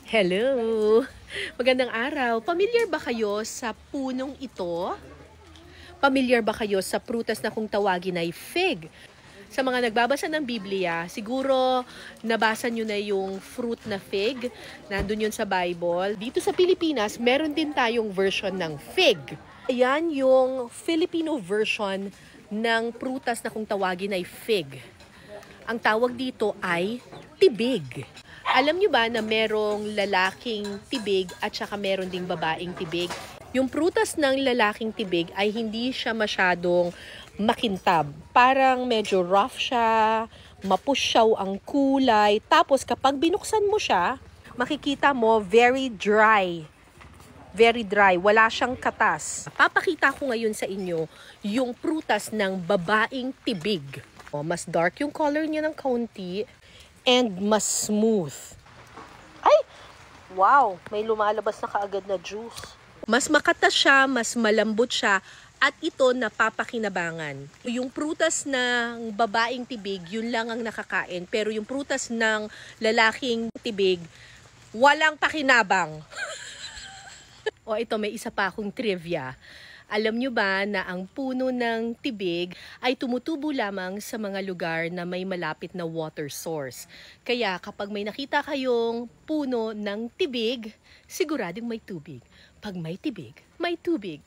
Hello! Magandang araw. Pamilyar ba kayo sa punong ito? Pamilyar ba kayo sa prutas na kung tawagin ay fig? Sa mga nagbabasa ng Biblia, siguro nabasa nyo na yung fruit na fig. Nandun yun sa Bible. Dito sa Pilipinas, meron din tayong version ng fig. Ayan yung Filipino version ng prutas na kung tawagin ay fig. Ang tawag dito ay tibig. Alam nyo ba na merong lalaking tibig at saka meron ding babaeng tibig? Yung prutas ng lalaking tibig ay hindi siya masyadong makintab. Parang medyo rough siya, mapusyaw ang kulay. Tapos kapag binuksan mo siya, makikita mo very dry. Very dry, wala siyang katas. Papakita ko ngayon sa inyo yung prutas ng babaeng tibig. Mas dark yung color niya ng kaunti and mas smooth. Ay! Wow! May lumalabas na kaagad na juice. Mas makatas siya, mas malambot siya, at ito napapakinabangan. Yung prutas ng babaeng tibig, yun lang ang nakakain. Pero yung prutas ng lalaking tibig, walang pakinabang. O ito, may isa pa akong trivia. Alam nyo ba na ang puno ng tibig ay tumutubo lamang sa mga lugar na may malapit na water source. Kaya kapag may nakita kayong puno ng tibig, siguradong may tubig. Pag may tibig, may tubig.